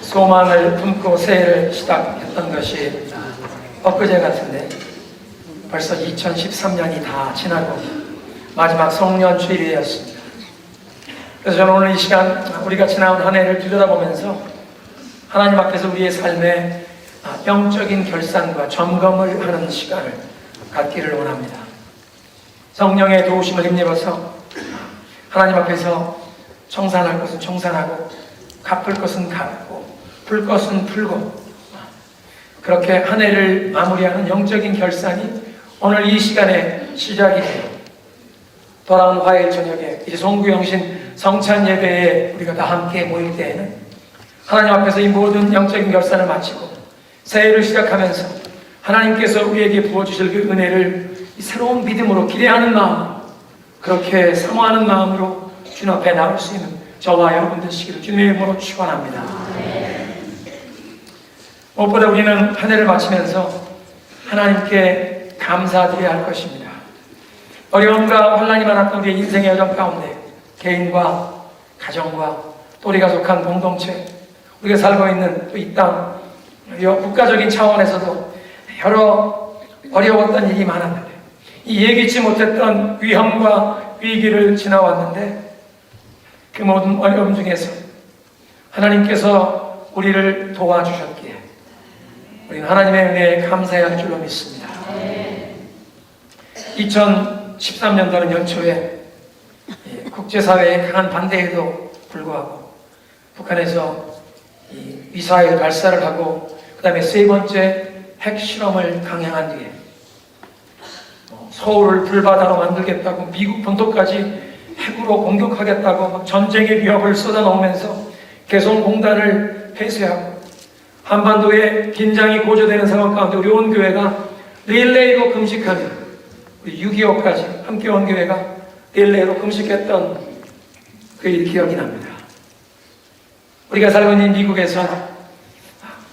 소망을 품고 새해를 시작했던 것이 엊그제 같은데 벌써 2013년이 다 지나고 마지막 송년 주일이었습니다. 그래서 저는 오늘 이 시간 우리가 지나온 한 해를 들여다보면서 하나님 앞에서 우리의 삶의 영적인 결산과 점검을 하는 시간을 갖기를 원합니다. 성령의 도우심을 힘입어서 하나님 앞에서 청산할 것은 청산하고 갚을 것은 갚고 풀 것은 풀고 그렇게 한 해를 마무리하는 영적인 결산이 오늘 이 시간에 시작이 돼요. 돌아온 화요일 저녁에 이제 송구영신 성찬 예배에 우리가 다 함께 모일 때에는 하나님 앞에서 이 모든 영적인 결산을 마치고 새해를 시작하면서 하나님께서 우리에게 부어주실 그 은혜를 이 새로운 믿음으로 기대하는 마음, 그렇게 사모하는 마음으로 주님 앞에 나올 수 있는 저와 여러분 되시기를 주님의 이름으로 축원합니다. 무엇보다 우리는 한 해를 마치면서 하나님께 감사드려야 할 것입니다. 어려움과 혼란이 많았던 우리의 인생의 여정 가운데 개인과 가정과 또 우리가 속한 공동체, 우리가 살고 있는 이 땅, 국가적인 차원에서도 여러 어려웠던 일이 많았는데 이 예기치 못했던 위험과 위기를 지나왔는데 그 모든 어려움 중에서 하나님께서 우리를 도와주셨기에 우리는 하나님의 은혜에 감사해야 할 줄로 믿습니다. 2013년도는 연초에 국제사회의 강한 반대에도 불구하고 북한에서 미사일 발사를 하고 그 다음에 세 번째 핵실험을 강행한 뒤에 서울을 불바다로 만들겠다고 미국 본토까지 핵으로 공격하겠다고 막 전쟁의 위협을 쏟아놓으면서 개성공단을 폐쇄하고 한반도에 긴장이 고조되는 상황 가운데 우리 온 교회가 릴레이로 금식하며 우리 6.25까지 함께 온 교회가 릴레이로 금식했던 그 일 기억이 납니다. 우리가 살고 있는 미국에서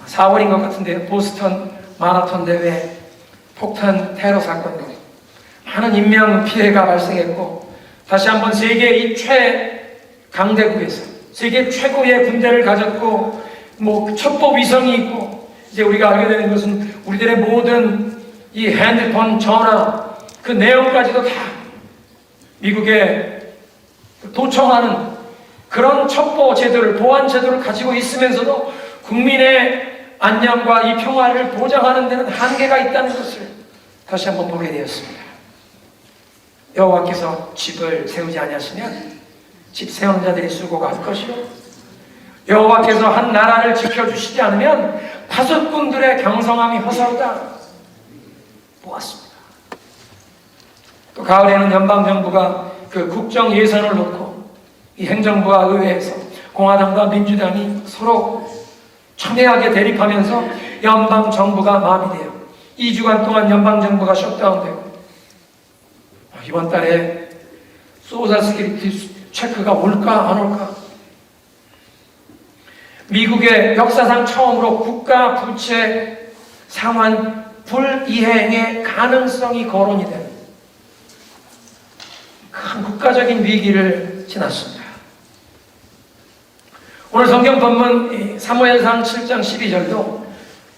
4월인 것 같은데요, 보스턴 마라톤 대회 폭탄 테러 사건으로 많은 인명 피해가 발생했고 다시 한번 세계의 최강대국에서 세계 최고의 군대를 가졌고 첩보 위성이 있고 이제 우리가 알게 되는 것은 우리들의 모든 이 핸드폰, 전화 그 내용까지도 다 미국에 도청하는 그런 첩보 제도를, 보안 제도를 가지고 있으면서도 국민의 안녕과 이 평화를 보장하는 데는 한계가 있다는 것을 다시 한번 보게 되었습니다. 여호와께서 집을 세우지 아니하시면 집 세우는 자들이 수고가 할 것이요 여호와께서 한 나라를 지켜주시지 않으면 파수꾼들의 경성함이 허사로다 보았습니다. 또 가을에는 연방정부가 그 국정 예산을 놓고 이 행정부와 의회에서 공화당과 민주당이 서로 첨예하게 대립하면서 연방정부가 마비돼요. 2주간 동안 연방정부가 셧다운되고 이번 달에 소셜 시큐리티 체크가 올까 안 올까? 미국의 역사상 처음으로 국가 부채 상환 불이행의 가능성이 거론이 되는 큰 국가적인 위기를 지났습니다. 오늘 성경 본문 사무엘상 7장 12절도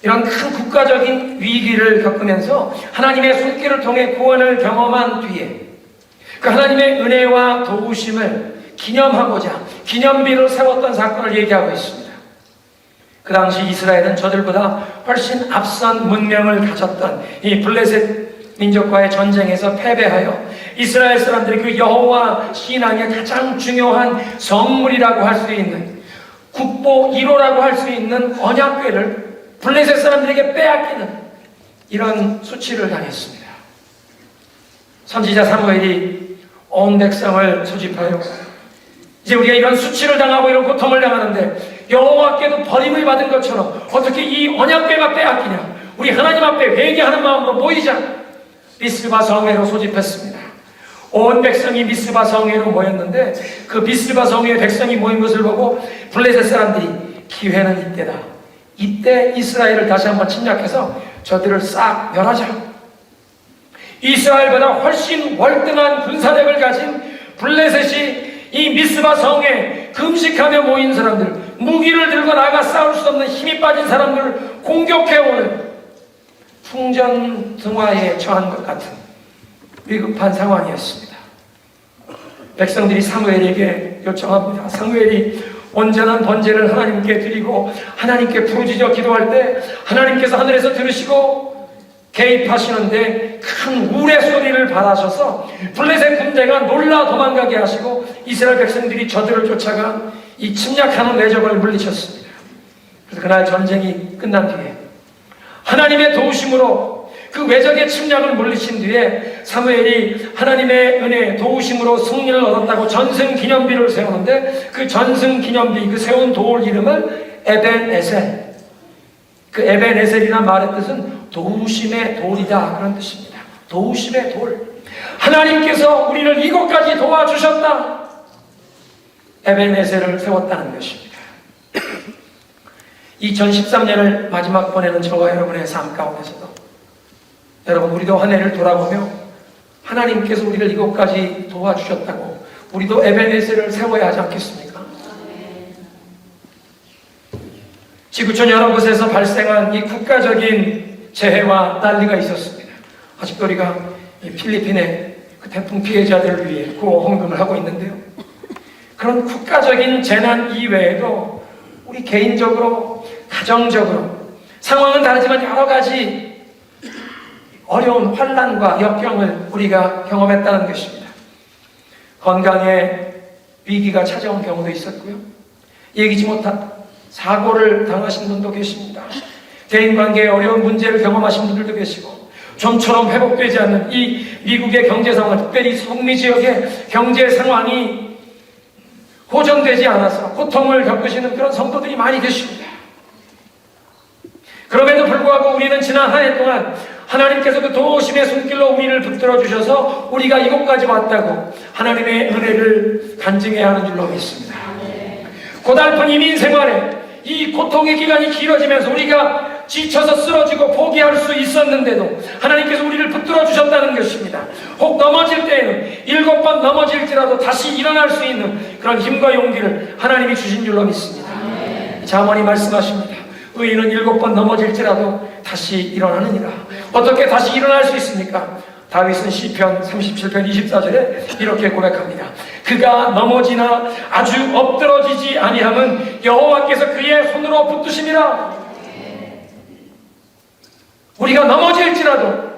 이런 큰 국가적인 위기를 겪으면서 하나님의 손길을 통해 구원을 경험한 뒤에 그 하나님의 은혜와 도우심을 기념하고자 기념비를 세웠던 사건을 얘기하고 있습니다. 그 당시 이스라엘은 저들보다 훨씬 앞선 문명을 가졌던 이 블레셋 민족과의 전쟁에서 패배하여 이스라엘 사람들이 그 여호와 신앙의 가장 중요한 성물이라고 할 수 있는 국보 1호라고 할 수 있는 언약궤를 블레셋 사람들에게 빼앗기는 이런 수치를 당했습니다. 선지자 사무엘이 온 백성을 소집하여 이제 우리가 이런 수치를 당하고 이런 고통을 당하는데 여호와께도 버림을 받은 것처럼 어떻게 이 언약궤가 빼앗기냐, 우리 하나님 앞에 회개하는 마음으로 모이자 미스바 성회로 소집했습니다. 온 백성이 미스바 성회로 모였는데 그 미스바 성회에 백성이 모인 것을 보고 블레셋 사람들이 기회는 이때다, 이때 이스라엘을 다시 한번 침략해서 저들을 싹 멸하자. 이스라엘보다 훨씬 월등한 군사력을 가진 블레셋이 이 미스바 성에 금식하며 모인 사람들, 무기를 들고 나가 싸울 수 없는 힘이 빠진 사람들을 공격해오는 풍전등화에 처한 것 같은 위급한 상황이었습니다. 백성들이 사무엘에게 요청합니다. 사무엘이 온전한 번제를 하나님께 드리고 하나님께 부르짖어 기도할 때 하나님께서 하늘에서 들으시고 개입하시는데 큰 우레 소리를 받아셔서 블레셋 군대가 놀라 도망가게 하시고 이스라엘 백성들이 저들을 쫓아가 이 침략하는 외적을 물리쳤습니다. 그래서 그날 전쟁이 끝난 뒤에 하나님의 도우심으로 그 외적의 침략을 물리친 뒤에 사무엘이 하나님의 은혜 도우심으로 승리를 얻었다고 전승기념비를 세우는데 그 전승기념비 그 세운 돌 이름을 에벤에셀, 그 에벤에셀이라는 말의 뜻은 도우심의 돌이다 그런 뜻입니다. 도우심의 돌. 하나님께서 우리를 이곳까지 도와주셨다. 에벤에셀을 세웠다는 것입니다. 2013년을 마지막 보내는 저와 여러분의 삶 가운데서도 여러분 우리도 한 해를 돌아보며 하나님께서 우리를 이곳까지 도와주셨다고 우리도 에벤에셀을 세워야 하지 않겠습니까? 지구촌 여러 곳에서 발생한 이 국가적인 재해와 난리가 있었습니다. 아직도 우리가 필리핀의 그 태풍 피해자들을 위해 구호 헌금을 하고 있는데요. 그런 국가적인 재난 이외에도 우리 개인적으로, 가정적으로 상황은 다르지만 여러 가지 어려운 환난과 역경을 우리가 경험했다는 것입니다. 건강에 위기가 찾아온 경우도 있었고요. 예기치 못한 사고를 당하신 분도 계십니다. 대인관계에 어려운 문제를 경험하신 분들도 계시고 좀처럼 회복되지 않는 이 미국의 경제 상황, 특별히 북미 지역의 경제 상황이 호전되지 않아서 고통을 겪으시는 그런 성도들이 많이 계십니다. 그럼에도 불구하고 우리는 지난 한 해 동안 하나님께서 그 도우심의 손길로 우리를 붙들어 주셔서 우리가 이곳까지 왔다고 하나님의 은혜를 간증해야 하는 줄로 믿습니다. 고달픈 이민 생활에 이 고통의 기간이 길어지면서 우리가 지쳐서 쓰러지고 포기할 수 있었는데도 하나님께서 우리를 붙들어 주셨다는 것입니다. 혹 넘어질 때에는 7번 넘어질지라도 다시 일어날 수 있는 그런 힘과 용기를 하나님이 주신 줄로 믿습니다. 자문이 말씀하십니다. 의인은 7번 넘어질지라도 다시 일어나느니라. 어떻게 다시 일어날 수 있습니까? 다윗은 시편 37편 24절에 이렇게 고백합니다. 그가 넘어지나 아주 엎드러지지 아니함은 여호와께서 그의 손으로 붙드심이라. 우리가 넘어질지라도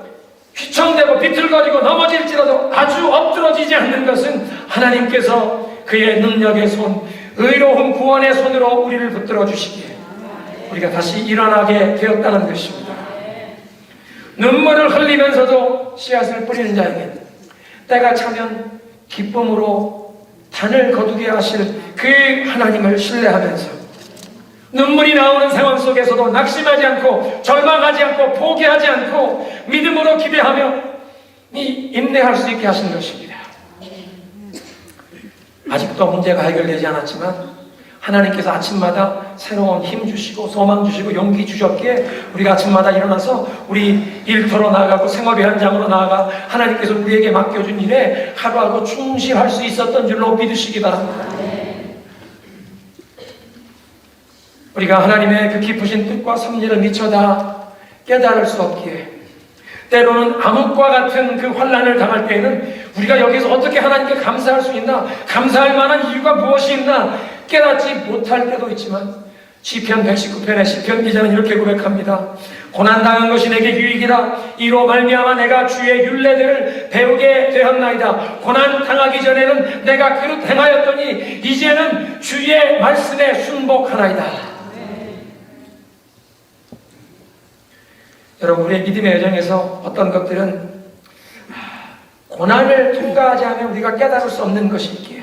휘청대고 비틀거리고 넘어질지라도 아주 엎드러지지 않는 것은 하나님께서 그의 능력의 손, 의로운 구원의 손으로 우리를 붙들어 주시기에 우리가 다시 일어나게 되었다는 것입니다. 눈물을 흘리면서도 씨앗을 뿌리는 자에게 때가 차면 기쁨으로 단을 거두게 하실 그 하나님을 신뢰하면서 눈물이 나오는 상황 속에서도 낙심하지 않고 절망하지 않고 포기하지 않고 믿음으로 기대하며 인내할 수 있게 하신 것입니다. 아직도 문제가 해결되지 않았지만 하나님께서 아침마다 새로운 힘 주시고 소망 주시고 용기 주셨기에 우리가 아침마다 일어나서 우리 일터로 나아가고 생업의 현장으로 나아가 하나님께서 우리에게 맡겨준 일에 하루하루 충실할 수 있었던 줄로 믿으시기 바랍니다. 우리가 하나님의 그 깊으신 뜻과 섭리를 미처 다 깨달을 수 없기에 때로는 암흑과 같은 그 환난을 당할 때에는 우리가 여기서 어떻게 하나님께 감사할 수 있나, 감사할 만한 이유가 무엇이 있나 깨닫지 못할 때도 있지만 시편 119편의 시편 기자는 이렇게 고백합니다. 고난당한 것이 내게 유익이라. 이로 말미암아 내가 주의 율례들을 배우게 되었나이다. 고난 당하기 전에는 내가 그릇 행하였더니 이제는 주의 말씀에 순복하나이다. 여러분, 우리의 믿음의 여정에서 어떤 것들은 고난을 통과하지 않으면 우리가 깨달을 수 없는 것이 있기에,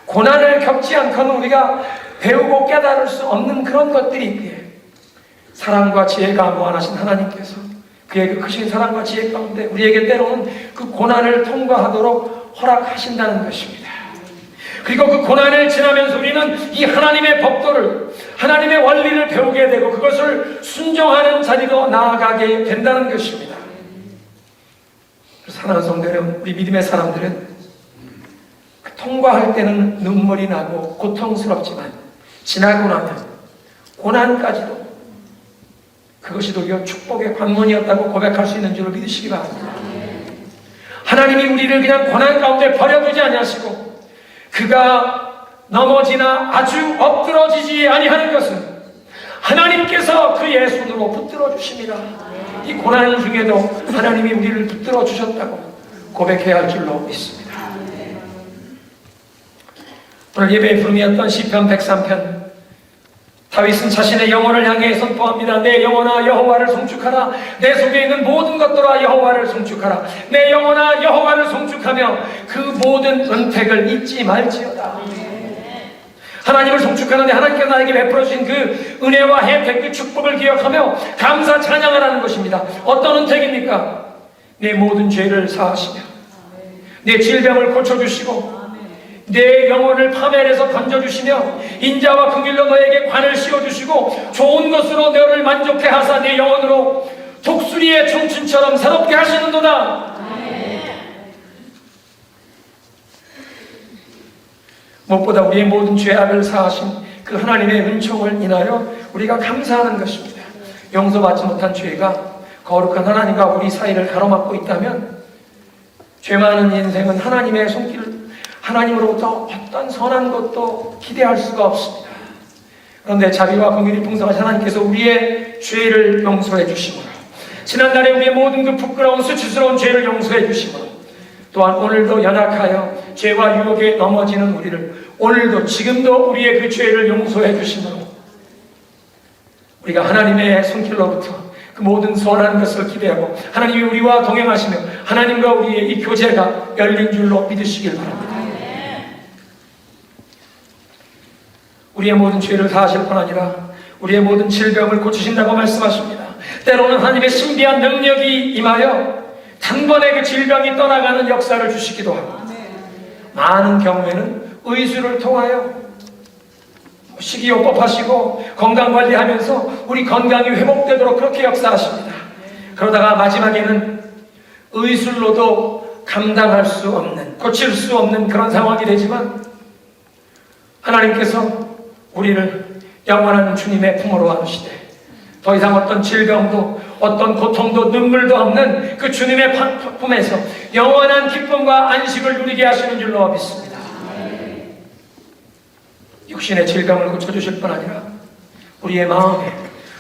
고난을 겪지 않고는 우리가 배우고 깨달을 수 없는 그런 것들이 있기에 사랑과 지혜가 무한하신 하나님께서 그의 그 크신 사랑과 지혜 가운데 우리에게 때로는 그 고난을 통과하도록 허락하신다는 것입니다. 그리고 그 고난을 지나면서 우리는 이 하나님의 법도를, 하나님의 원리를 배우게 되고 그것을 순종하는 자리로 나아가게 된다는 것입니다. 사랑하는 성도 여러분, 우리 믿음의 사람들은 통과할 때는 눈물이 나고 고통스럽지만 지나고 나면 고난까지도 그것이 도리어 축복의 관문이었다고 고백할 수 있는 줄을 믿으시기 바랍니다. 하나님이 우리를 그냥 고난 가운데 버려두지 아니하시고 그가 넘어지나 아주 엎드러지지 아니하는 것은 하나님께서 그의 손으로 붙들어 주심이라. 이 고난 중에도 하나님이 우리를 붙들어 주셨다고 고백해야 할 줄로 믿습니다. 오늘 예배의 부름이었던 시편 103편, 다윗은 자신의 영혼을 향해 선포합니다. 내 영혼아 여호와를 송축하라. 내 속에 있는 모든 것들아 여호와를 송축하라. 내 영혼아 여호와를 송축하며 그 모든 은택을 잊지 말지어다. 하나님을 송축하는데 하나님께서 나에게 베풀어 주신 그 은혜와 혜택, 그 축복을 기억하며 감사 찬양을 하는 것입니다. 어떤 은택입니까? 내 모든 죄를 사하시며 내 질병을 고쳐주시고 내 영혼을 파멸해서 건져주시며 인자와 긍휼로 너에게 관을 씌워주시고 좋은 것으로 너를 만족해 하사 내 영혼으로 독수리의 청춘처럼 새롭게 하시는도다. 무엇보다 우리의 모든 죄악을 사하신 그 하나님의 은총을 인하여 우리가 감사하는 것입니다. 용서받지 못한 죄가 거룩한 하나님과 우리 사이를 가로막고 있다면 죄 많은 인생은 하나님의 손길, 하나님으로부터 어떤 선한 것도 기대할 수가 없습니다. 그런데 자비와 긍휼이 풍성하신 하나님께서 우리의 죄를 용서해 주심으로, 지난날에 우리의 모든 그 부끄러운 수치스러운 죄를 용서해 주심으로, 또한 오늘도 연약하여 죄와 유혹에 넘어지는 우리를 오늘도 지금도 우리의 그 죄를 용서해 주심으로 우리가 하나님의 손길로부터 그 모든 선한 것을 기대하고 하나님이 우리와 동행하시며 하나님과 우리의 이 교제가 열린 줄로 믿으시길 바랍니다. 우리의 모든 죄를 사하실 뿐 아니라 우리의 모든 질병을 고치신다고 말씀하십니다. 때로는 하나님의 신비한 능력이 임하여 단번에 그 질병이 떠나가는 역사를 주시기도 합니다. 많은 경우에는 의술을 통하여 식이요법 하시고 건강관리하면서 우리 건강이 회복되도록 그렇게 역사하십니다. 그러다가 마지막에는 의술로도 감당할 수 없는, 고칠 수 없는 그런 상황이 되지만 하나님께서 우리를 영원한 주님의 품으로 안으시되 더 이상 어떤 질병도 어떤 고통도 눈물도 없는 그 주님의 품에서 영원한 기쁨과 안식을 누리게 하시는 줄로 믿습니다. 육신의 질병을 고쳐주실 뿐 아니라 우리의 마음에,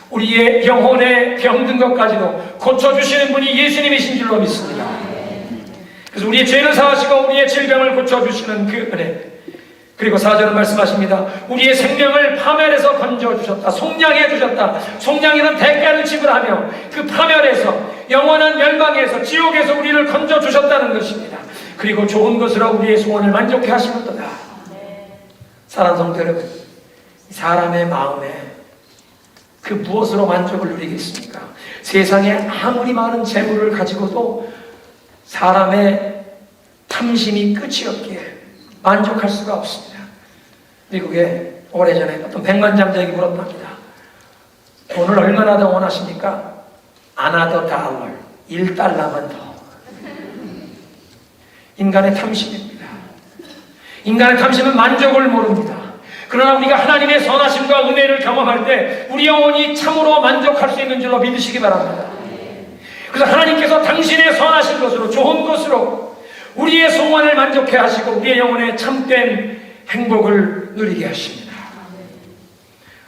우리의 영혼에 병든 것까지도 고쳐주시는 분이 예수님이신 줄로 믿습니다. 그래서 우리의 죄를 사하시고 우리의 질병을 고쳐주시는 그 은혜, 그리고 4절은 말씀하십니다. 우리의 생명을 파멸해서 건져주셨다. 속량해 주셨다. 속량이란 대가를 지불하며 그 파멸에서 영원한 멸망에서 지옥에서 우리를 건져주셨다는 것입니다. 그리고 좋은 것으로 우리의 소원을 만족해 하시는도다. 사랑하는 성도 여러분, 사람의 마음에 그 무엇으로 만족을 누리겠습니까? 세상에 아무리 많은 재물을 가지고도 사람의 탐심이 끝이 없기에 만족할 수가 없습니다. 미국에 오래전에 어떤 백만장자에게 물었답니다. 돈을 얼마나 더 원하십니까? Another dollar, 1달러만 더. 인간의 탐심입니다. 인간의 탐심은 만족을 모릅니다. 그러나 우리가 하나님의 선하심과 은혜를 경험할 때 우리 영혼이 참으로 만족할 수 있는 줄로 믿으시기 바랍니다. 그래서 하나님께서 당신의 선하신 것으로, 좋은 것으로 우리의 소원을 만족해 하시고 우리의 영혼에 참된 행복을 누리게 하십니다.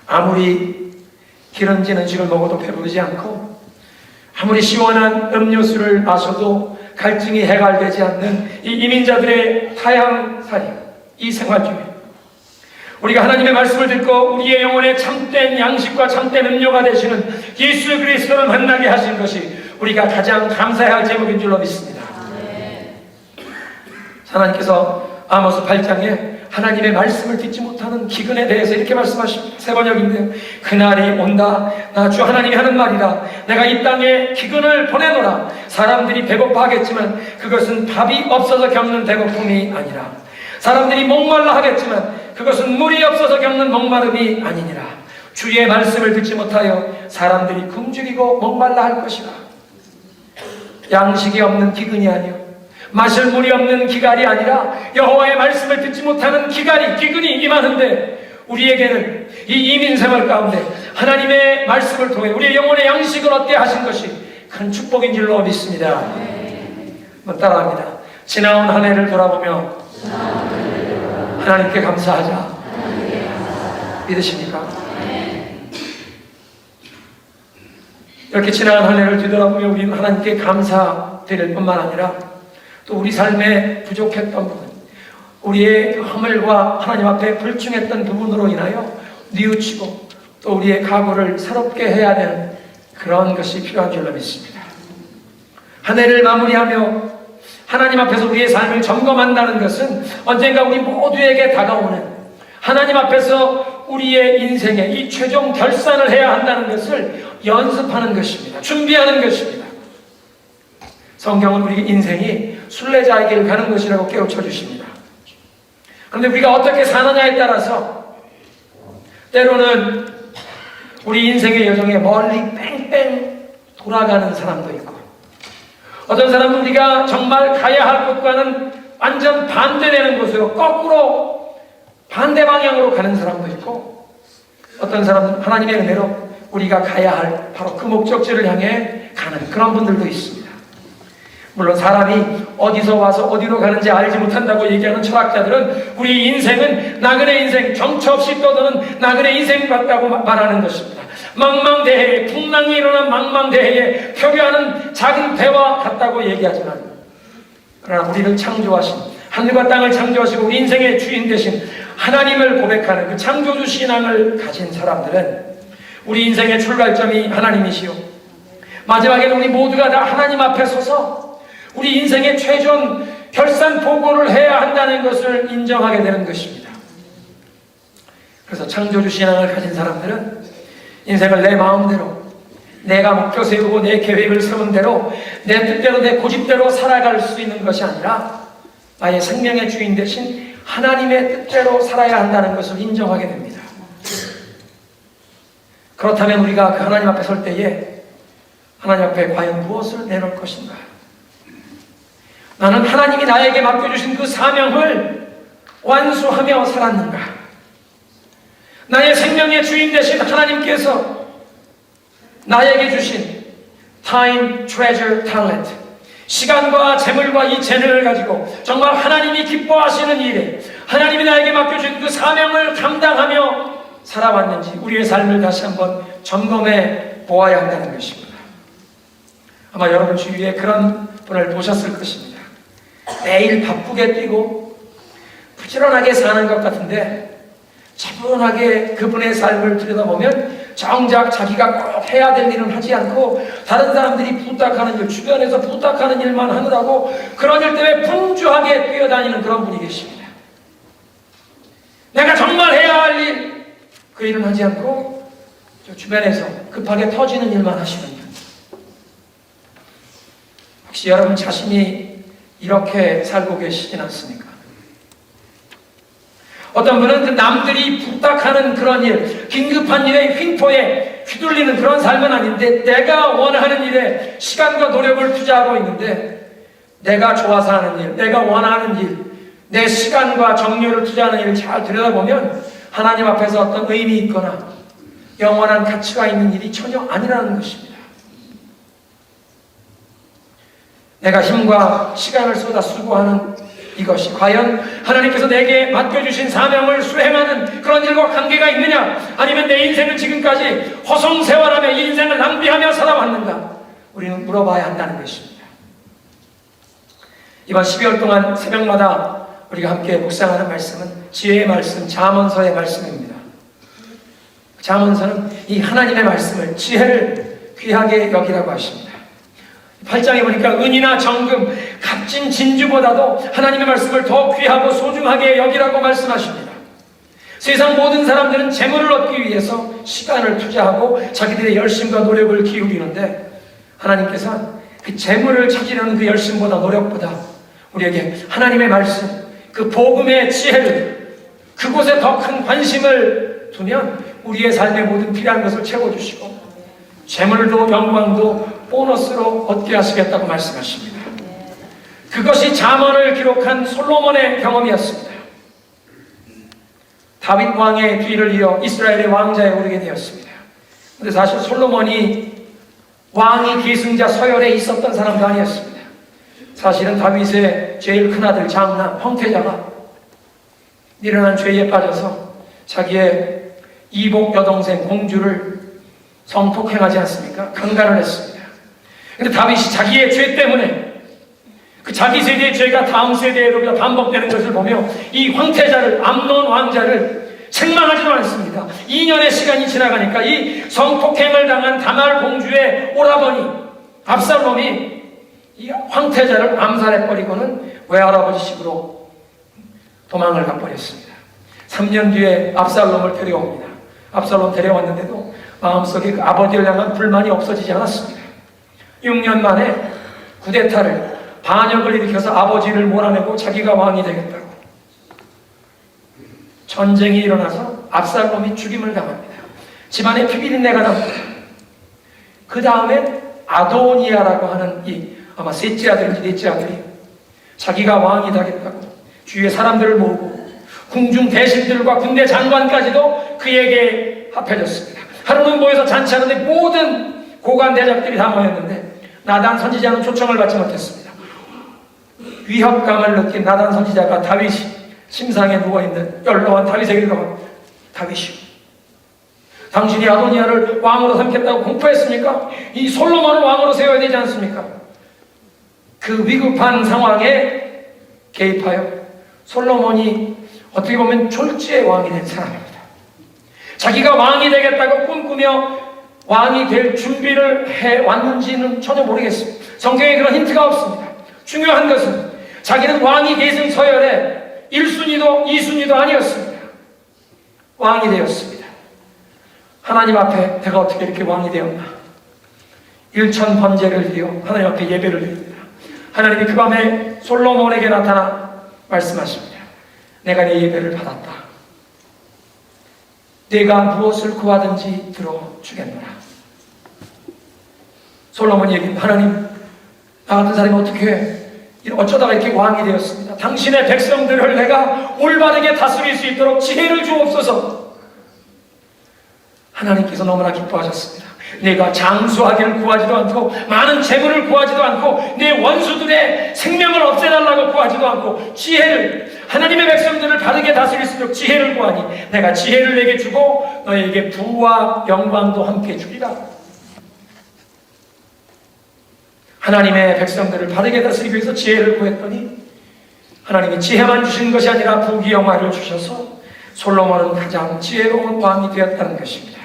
아무리 기름진 음식을 먹어도 배부르지 않고 아무리 시원한 음료수를 마셔도 갈증이 해갈되지 않는 이 이민자들의 타향살이, 이 생활 중에 우리가 하나님의 말씀을 듣고 우리의 영혼에 참된 양식과 참된 음료가 되시는 예수 그리스도를 만나게 하신 것이 우리가 가장 감사해야 할 제목인 줄로 믿습니다. 하나님께서 아모스 8장에 하나님의 말씀을 듣지 못하는 기근에 대해서 이렇게 말씀하십니다. 세 번역인데요. 그날이 온다. 나 주 하나님이 하는 말이다. 내가 이 땅에 기근을 보내노라. 사람들이 배고파하겠지만 그것은 밥이 없어서 겪는 배고픔이 아니라, 사람들이 목말라 하겠지만 그것은 물이 없어서 겪는 목마름이 아니니라. 주의 말씀을 듣지 못하여 사람들이 굶주리고 목말라 할 것이라. 양식이 없는 기근이 아니요 마실 물이 없는 기갈이 아니라 여호와의 말씀을 듣지 못하는 기근이 임하는데 우리에게는 이 이민 생활 가운데 하나님의 말씀을 통해 우리의 영혼의 양식을 얻게 하신 것이 큰 축복인 줄로 믿습니다. 한번 따라합니다. 지나온 한 해를 돌아보며 하나님께 감사하자. 믿으십니까? 이렇게 지나간 한 해를 뒤돌아보며 우리는 하나님께 감사드릴 뿐만 아니라 또 우리 삶에 부족했던 부분, 우리의 허물과 하나님 앞에 불충했던 부분으로 인하여 뉘우치고 또 우리의 각오를 새롭게 해야 되는 그런 것이 필요한 줄로 믿습니다. 한 해를 마무리하며 하나님 앞에서 우리의 삶을 점검한다는 것은 언젠가 우리 모두에게 다가오는 하나님 앞에서 우리의 인생에 이 최종 결산을 해야 한다는 것을 연습하는 것입니다. 준비하는 것입니다. 성경은 우리 인생이 순례자의 길을 가는 것이라고 깨우쳐 주십니다. 그런데 우리가 어떻게 사느냐에 따라서 때로는 우리 인생의 여정에 멀리 뺑뺑 돌아가는 사람도 있고, 어떤 사람은 우리가 정말 가야 할 곳과는 완전 반대되는 곳으로 거꾸로 반대 방향으로 가는 사람도 있고, 어떤 사람은 하나님의 은혜로 우리가 가야 할 바로 그 목적지를 향해 가는 그런 분들도 있습니다. 물론 사람이 어디서 와서 어디로 가는지 알지 못한다고 얘기하는 철학자들은 우리 인생은 나그네 인생, 정처 없이 떠도는 나그네 인생 같다고 말하는 것입니다. 망망대해에, 풍랑이 일어난 망망대해에 표류하는 작은 배와 같다고 얘기하지만, 그러나 우리를 창조하신, 하늘과 땅을 창조하시고 우리 인생의 주인 되신 하나님을 고백하는 그 창조주 신앙을 가진 사람들은 우리 인생의 출발점이 하나님이시오, 마지막에는 우리 모두가 다 하나님 앞에 서서 우리 인생의 최종 결산 보고를 해야 한다는 것을 인정하게 되는 것입니다. 그래서 창조주 신앙을 가진 사람들은 인생을 내 마음대로, 내가 목표 세우고 내 계획을 세운 대로, 내 뜻대로, 내 고집대로 살아갈 수 있는 것이 아니라 나의 생명의 주인 대신 하나님의 뜻대로 살아야 한다는 것을 인정하게 됩니다. 그렇다면 우리가 그 하나님 앞에 설 때에 하나님 앞에 과연 무엇을 내놓을 것인가? 나는 하나님이 나에게 맡겨주신 그 사명을 완수하며 살았는가? 나의 생명의 주인 되신 하나님께서 나에게 주신 time, treasure, talent, 시간과 재물과 이 재능을 가지고 정말 하나님이 기뻐하시는 일에 하나님이 나에게 맡겨준 그 사명을 감당하며 살아왔는지 우리의 삶을 다시 한번 점검해 보아야 한다는 것입니다. 아마 여러분 주위에 그런 분을 보셨을 것입니다. 매일 바쁘게 뛰고 부지런하게 사는 것 같은데 차분하게 그분의 삶을 들여다보면 정작 자기가 꼭 해야 될 일은 하지 않고 다른 사람들이 부탁하는 일, 주변에서 부탁하는 일만 하느라고 그런 일 때문에 분주하게 뛰어다니는 그런 분이 계십니다. 내가 정말 해야 할 일, 그 일은 하지 않고 저 주변에서 급하게 터지는 일만 하시는 분. 혹시 여러분 자신이 이렇게 살고 계시진 않습니까? 어떤 분은 남들이 부탁하는 그런 일, 긴급한 일에 횡포에 휘둘리는 그런 삶은 아닌데 내가 원하는 일에 시간과 노력을 투자하고 있는데 내가 좋아서 하는 일, 내가 원하는 일, 내 시간과 정열을 투자하는 일을 잘 들여다보면 하나님 앞에서 어떤 의미 있거나 영원한 가치가 있는 일이 전혀 아니라는 것입니다. 내가 힘과 시간을 쏟아 수고하는 이것이 과연 하나님께서 내게 맡겨주신 사명을 수행하는 그런 일과 관계가 있느냐, 아니면 내 인생을 지금까지 허송세월하며 이 인생을 낭비하며 살아왔는가, 우리는 물어봐야 한다는 것입니다. 이번 12월 동안 새벽마다 우리가 함께 묵상하는 말씀은 지혜의 말씀, 잠언서의 말씀입니다. 잠언서는 이 하나님의 말씀을, 지혜를 귀하게 여기라고 하십니다. 8장에 보니까 은이나 정금, 값진 진주보다도 하나님의 말씀을 더 귀하고 소중하게 여기라고 말씀하십니다. 세상 모든 사람들은 재물을 얻기 위해서 시간을 투자하고 자기들의 열심과 노력을 기울이는데 하나님께서 그 재물을 찾으려는 그 열심보다 노력보다 우리에게 하나님의 말씀, 그 복음의 지혜를, 그곳에 더 큰 관심을 두면 우리의 삶의 모든 필요한 것을 채워주시고 재물도 영광도 보너스로 얻게 하시겠다고 말씀하십니다. 그것이 잠언을 기록한 솔로몬의 경험이었습니다. 다윗 왕의 뒤를 이어 이스라엘의 왕자에 오르게 되었습니다. 그런데 사실 솔로몬이 왕위 계승자 서열에 있었던 사람도 아니었습니다. 사실은 다윗의 제일 큰아들 장남 황태자가 미련한 죄에 빠져서 자기의 이복 여동생 공주를 성폭행하지 않습니까? 강간을 했습니다. 그런데 다윗이 자기의 죄 때문에 그 자기 세대의 죄가 다음 세대에도 반복되는 것을 보며 이 황태자를, 암논 왕자를 책망하지도 않습니다. 2년의 시간이 지나가니까 이 성폭행을 당한 다말 공주의 오라버니 압살롬이 이 황태자를 암살해버리고는 외할아버지식으로 도망을 가버렸습니다. 3년 뒤에 압살롬을 데려옵니다. 압살롬 데려왔는데도 마음속에 그 아버지를 향한 불만이 없어지지 않았습니다. 6년 만에 쿠데타를, 반역을 일으켜서 아버지를 몰아내고 자기가 왕이 되겠다고 전쟁이 일어나서 압살롬이 죽임을 당합니다. 집안에 피비린내가 납니다. 그 다음에 아도니아라고 하는 아마 셋째 아들인지 넷째 아들이 자기가 왕이 되겠다고 주위의 사람들을 모으고 궁중 대신들과 군대 장관까지도 그에게 합해졌습니다. 하루는 모여서 잔치하는데 모든 고관 대작들이 다 모였는데 나단 선지자는 초청을 받지 못했습니다. 위협감을 느낀 나단 선지자가 다윗이 침상에 누워있는 연로한 다윗에게 가서 다윗이요, 당신이 아도니아를 왕으로 삼겠다고 공포했습니까? 이 솔로몬을 왕으로 세워야 되지 않습니까? 그 위급한 상황에 개입하여 솔로몬이 어떻게 보면 졸지의 왕이 된 사람입니다. 자기가 왕이 되겠다고 꿈꾸며 왕이 될 준비를 해왔는지는 전혀 모르겠습니다. 성경에 그런 힌트가 없습니다. 중요한 것은 자기는 왕위 계승 서열의 1순위도 2순위도 아니었습니다. 왕이 되었습니다. 하나님 앞에 내가 어떻게 이렇게 왕이 되었나? 일천 번제를 드려 하나님 앞에 예배를 드립니다. 하나님이 그 밤에 솔로몬에게 나타나 말씀하십니다. 내가 네 예배를 받았다. 내가 무엇을 구하든지 들어주겠노라. 솔로몬이 얘기합니다. 하나님, 나 같은 사람이 어떻게 어쩌다가 이렇게 왕이 되었습니다. 당신의 백성들을 내가 올바르게 다스릴 수 있도록 지혜를 주옵소서. 하나님께서 너무나 기뻐하셨습니다. 내가 장수하기를 구하지도 않고 많은 재물을 구하지도 않고 내 원수들의 생명을 없애달라고 구하지도 않고 지혜를, 하나님의 백성들을 바르게 다스릴 수 있도록 지혜를 구하니 내가 지혜를 내게 주고 너에게 부와 영광도 함께 주리라. 하나님의 백성들을 바르게 다스리기 위해서 지혜를 구했더니 하나님이 지혜만 주신 것이 아니라 부귀 영화를 주셔서 솔로몬은 가장 지혜로운 왕이 되었다는 것입니다.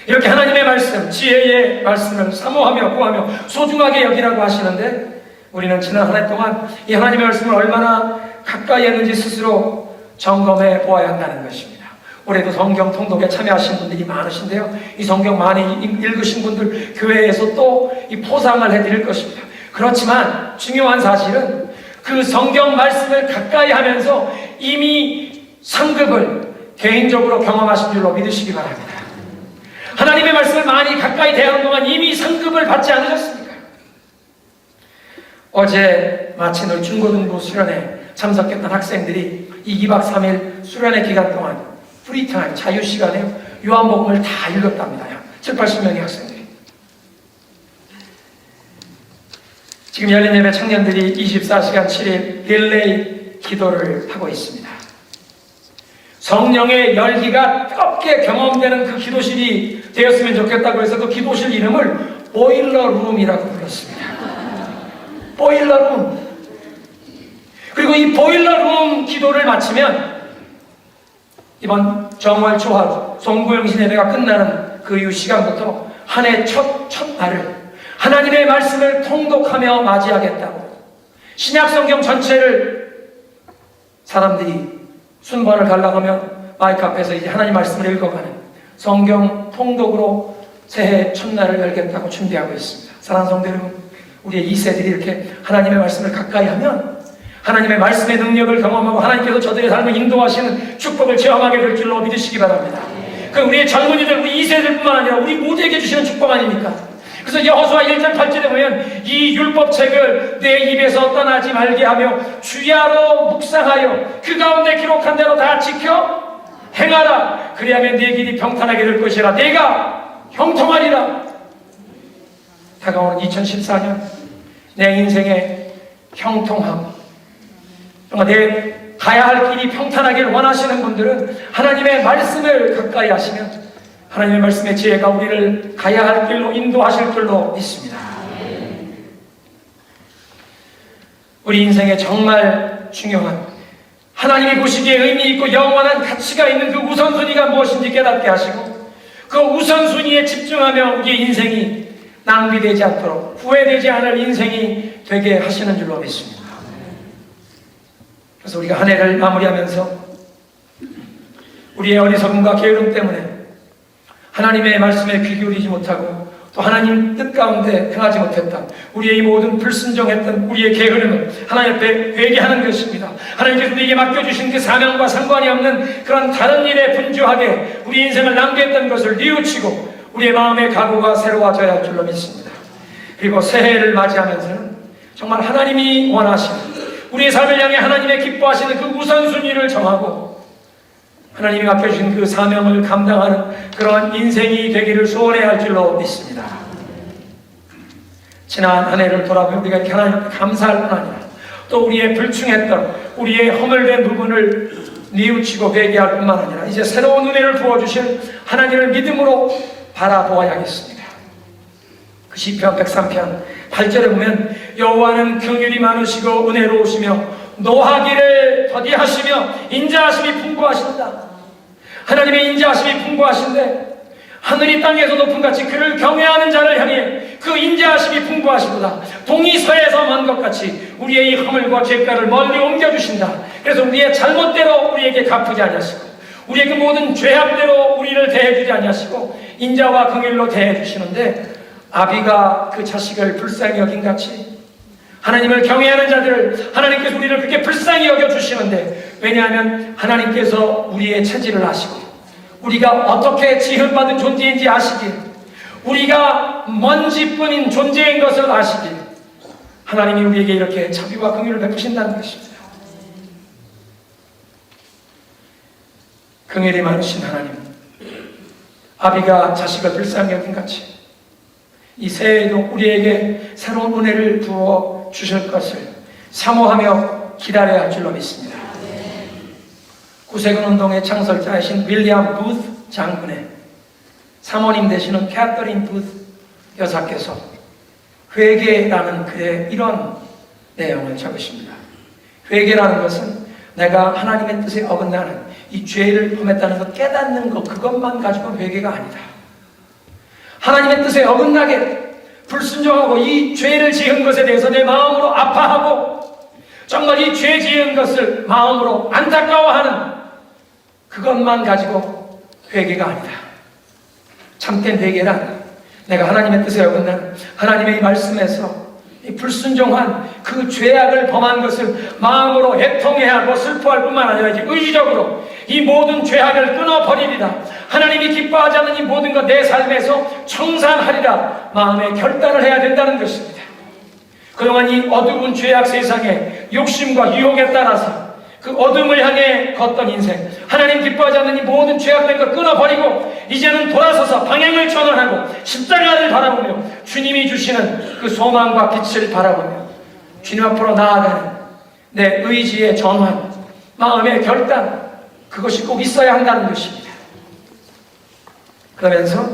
이렇게 하나님의 말씀, 지혜의 말씀을 사모하며 구하며 소중하게 여기라고 하시는데 우리는 지난 한 해 동안 이 하나님의 말씀을 얼마나 가까이 했는지 스스로 점검해 보아야 한다는 것입니다. 올해도 성경 통독에 참여하신 분들이 많으신데요, 이 성경 많이 읽으신 분들 교회에서 또 이 포상을 해드릴 것입니다. 그렇지만 중요한 사실은 그 성경 말씀을 가까이 하면서 이미 상급을 개인적으로 경험하신 줄로 믿으시기 바랍니다. 하나님의 말씀을 많이 가까이 대하는 동안 이미 상급을 받지 않으셨습니까? 어제 마친 우리 중고등부 수련회 참석했던 학생들이 이 2박 3일 수련회 기간 동안 프리타임, 자유시간에 요한복음을 다 읽었답니다. 7, 80명의 학생들이. 지금 열린예배 청년들이 24시간 7일 릴레이 기도를 하고 있습니다. 성령의 열기가 뜨겁게 경험되는 그 기도실이 되었으면 좋겠다고 해서 그 기도실 이름을 보일러룸이라고 불렀습니다. 보일러룸. 그리고 이 보일러룸 기도를 마치면 이번 정월 초하루 송구영신 예배가 끝나는 그 이후 시간부터 한 해 첫날을 하나님의 말씀을 통독하며 맞이하겠다고 신약성경 전체를 사람들이 순번을 갈라가면 마이크 앞에서 이제 하나님 말씀을 읽어가는 성경 통독으로 새해 첫날을 열겠다고 준비하고 있습니다. 사랑하는 성도 여러분, 우리의 2세들이 이렇게 하나님의 말씀을 가까이 하면 하나님의 말씀의 능력을 경험하고 하나님께서 저들의 삶을 인도하시는 축복을 체험하게 될 줄로 믿으시기 바랍니다. 그 우리의 젊은이들, 우리 2세들뿐만 아니라 우리 모두에게 주시는 축복 아닙니까? 그래서 여호수아 1장 8절에 보면 이 율법책을 내 입에서 떠나지 말게 하며 주야로 묵상하여 그 가운데 기록한 대로 다 지켜 행하라. 그리하면 네 길이 평탄하게 될 것이라. 내가 형통하리라. 다가오는 2014년 내 인생의 형통함, 정말 내 가야 할 길이 평탄하기를 원하시는 분들은 하나님의 말씀을 가까이 하시면 하나님의 말씀의 지혜가 우리를 가야 할 길로 인도하실 줄로 믿습니다. 우리 인생에 정말 중요한, 하나님이 보시기에 의미 있고 영원한 가치가 있는 그 우선순위가 무엇인지 깨닫게 하시고 그 우선순위에 집중하며 우리의 인생이 낭비되지 않도록, 후회되지 않을 인생이 되게 하시는 줄로 믿습니다. 그래서 우리가 한 해를 마무리하면서 우리의 어리석음과 게으름 때문에 하나님의 말씀에 귀 기울이지 못하고 또 하나님 뜻 가운데 행하지 못했던 우리의 이 모든 불순종했던 우리의 게으름을 하나님 앞에 회개하는 것입니다. 하나님께서 우리에게 맡겨주신 그 사명과 상관이 없는 그런 다른 일에 분주하게 우리 인생을 낭비했던 것을 뉘우치고 우리의 마음의 각오가 새로워져야 할 줄로 믿습니다. 그리고 새해를 맞이하면서는 정말 하나님이 원하시는, 우리의 삶을 향해 하나님의 기뻐하시는 그 우선순위를 정하고 하나님이 맡겨주신 그 사명을 감당하는 그런 인생이 되기를 소원해야 할 줄로 믿습니다. 지난 한 해를 돌아보면 우리가 이렇게 하나님께 감사할 뿐 아니라 또 우리의 불충했던, 우리의 허물된 부분을 뉘우치고 회개할 뿐만 아니라 이제 새로운 은혜를 부어주실 하나님을 믿음으로 바라보아야겠습니다. 그 시편 103편 8절에 보면 여호와는 긍휼이 많으시고 은혜로우시며 노하기를 더디하시며 인자하심이 풍부하신다. 하나님의 인자하심이 풍부하신데 하늘이 땅에서 높은 같이 그를 경외하는 자를 향해 그 인자하심이 풍부하시도다. 동이 서에서 먼 것 같이 우리의 이 허물과 죄가를 멀리 옮겨주신다. 그래서 우리의 잘못대로 우리에게 갚으지 아니하시고 우리의 그 모든 죄악대로 우리를 대해주지 아니하시고 인자와 긍휼로 대해주시는데, 아비가 그 자식을 불쌍히 여긴 같이 하나님을 경외하는 자들을 하나님께서 우리를 그렇게 불쌍히 여겨주시는데, 왜냐하면 하나님께서 우리의 체질을 아시고 우리가 어떻게 지음받은 존재인지 아시길, 우리가 먼지뿐인 존재인 것을 아시길 하나님이 우리에게 이렇게 자비와 긍휼을 베푸신다는 것입니다. 긍휼이 많으신 하나님, 아비가 자식을 불쌍히 여긴 같이 이 새해에도 우리에게 새로운 은혜를 부어 주실 것을 사모하며 기다려야 할 줄로 믿습니다. 구세군 운동의 창설자이신 윌리엄 부스 장군의 사모님 되시는 캐서린 부스 여사께서 회개라는 글에 이런 내용을 적으십니다. 회개라는 것은 내가 하나님의 뜻에 어긋나는 이 죄를 범했다는 것 깨닫는 것, 그것만 가지고 회개가 아니다. 하나님의 뜻에 어긋나게 불순종하고 이 죄를 지은 것에 대해서 내 마음으로 아파하고 정말 이 죄 지은 것을 마음으로 안타까워하는 그것만 가지고 회개가 아니다. 참된 회개란 내가 하나님의 뜻에 어긋나는 하나님의 이 말씀에서 이 불순종한 그 죄악을 범한 것을 마음으로 애통해야 하고 슬퍼할 뿐만 아니라 이제 의지적으로 이 모든 죄악을 끊어버리리라. 하나님이 기뻐하지 않는 이 모든 것 내 삶에서 청산하리라. 마음의 결단을 해야 된다는 것입니다. 그동안 이 어두운 죄악 세상에 욕심과 유혹에 따라서 그 어둠을 향해 걷던 인생, 하나님 기뻐하지 않는 이 모든 죄악된 것 끊어버리고 이제는 돌아서서 방향을 전환하고 십자가를 바라보며 주님이 주시는 그 소망과 빛을 바라보며 주님 앞으로 나아가는 내 의지의 전환, 마음의 결단, 그것이 꼭 있어야 한다는 것입니다. 그러면서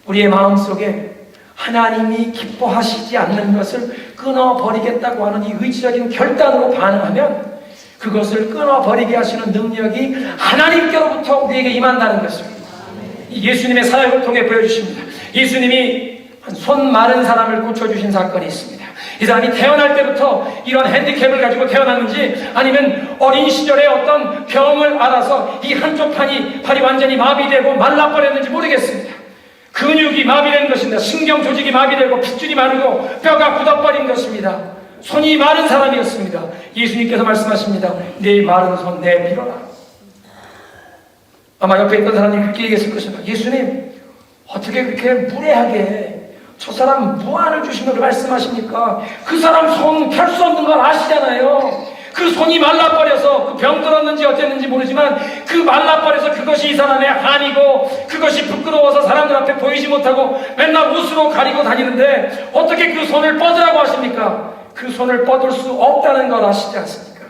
우리의 마음속에 하나님이 기뻐하시지 않는 것을 끊어버리겠다고 하는 이 의지적인 결단으로 반응하면 그것을 끊어버리게 하시는 능력이 하나님께로부터 우리에게 임한다는 것입니다. 예수님의 사역을 통해 보여주십니다. 예수님이 한 손 마른 사람을 고쳐주신 사건이 있습니다. 이 사람이 태어날 때부터 이런 핸디캡을 가지고 태어났는지 아니면 어린 시절에 어떤 병을 앓아서 이 한쪽 팔이 완전히 마비되고 말라버렸는지 모르겠습니다. 근육이 마비된 것입니다. 신경 조직이 마비되고 핏줄이 마르고 뼈가 굳어버린 것입니다. 손이 마른 사람이었습니다. 예수님께서 말씀하십니다. 네 마른 손 내밀어라. 아마 옆에 있던 사람이 그렇게 얘기했을 것입니다. 예수님, 어떻게 그렇게 무례하게 저 사람 무한을 주신다고 말씀하십니까? 그 사람 손 펼 수 없는 걸 아시잖아요. 그 손이 말라버려서 그 병 들었는지 어땠는지 모르지만 그 말라버려서 그것이 이 사람의 한이고 그것이 부끄러워서 사람들 앞에 보이지 못하고 맨날 옷으로 가리고 다니는데 어떻게 그 손을 뻗으라고 하십니까? 그 손을 뻗을 수 없다는 걸 아시지 않습니까?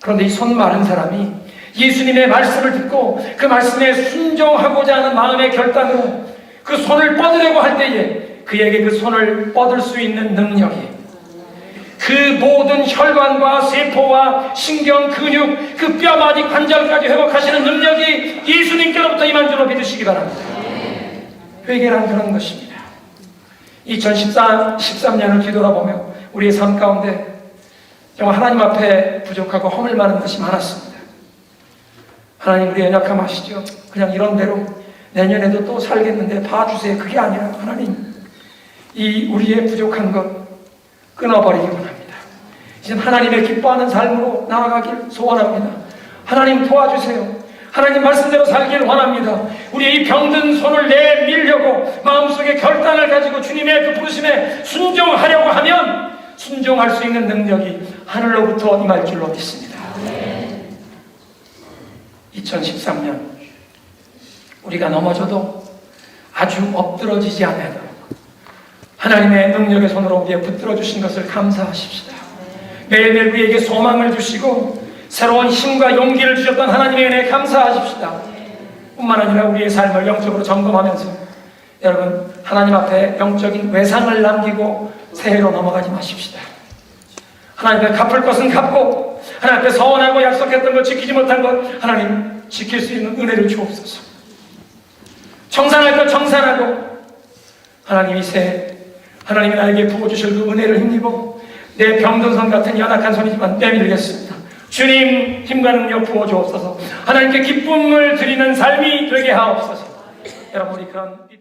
그런데 이 손 마른 사람이 예수님의 말씀을 듣고 그 말씀에 순종하고자 하는 마음의 결단으로 그 손을 뻗으려고 할 때에 그에게 그 손을 뻗을 수 있는 능력이 그 모든 혈관과 세포와 신경, 근육, 그 뼈마디 관절까지 회복하시는 능력이 예수님께로부터 임한 줄로 믿으시기 바랍니다. 회개란 그런 것입니다. 2013년을 뒤돌아보며 우리의 삶 가운데 정말 하나님 앞에 부족하고 허물 많은 것이 많았습니다. 하나님 우리 연약함 아시죠? 그냥 이런 대로 내년에도 또 살겠는데 봐주세요. 그게 아니라 하나님 이 우리의 부족한 것 끊어버리기 원합니다. 이제 하나님의 기뻐하는 삶으로 나아가길 소원합니다. 하나님 도와주세요. 하나님 말씀대로 살길 원합니다. 우리의 이 병든 손을 내밀려고 마음속에 결단을 가지고 주님의 그 부르심에 순종하려고 하면 순종할 수 있는 능력이 하늘로부터 임할 줄로 믿습니다. 2013년 우리가 넘어져도 아주 엎드러지지 않아도 하나님의 능력의 손으로 우리에 붙들어 주신 것을 감사하십시다. 매일매일 우리에게 소망을 주시고 새로운 힘과 용기를 주셨던 하나님의 은혜에 감사하십시다. 뿐만 아니라 우리의 삶을 영적으로 점검하면서 여러분 하나님 앞에 영적인 외상을 남기고 새해로 넘어가지 마십시다. 하나님 앞에 갚을 것은 갚고 하나님 앞에 서원하고 약속했던 것 지키지 못한 것 하나님 지킬 수 있는 은혜를 주옵소서. 청산할 것 청산하고 하나님 이 새해 하나님이 나에게 부어주실 그 은혜를 힘입어 내 병든 손 같은 연약한 손이지만 내밀겠습니다. 주님 힘과 능력 부어주옵소서. 하나님께 기쁨을 드리는 삶이 되게 하옵소서. 여러분 우리 그런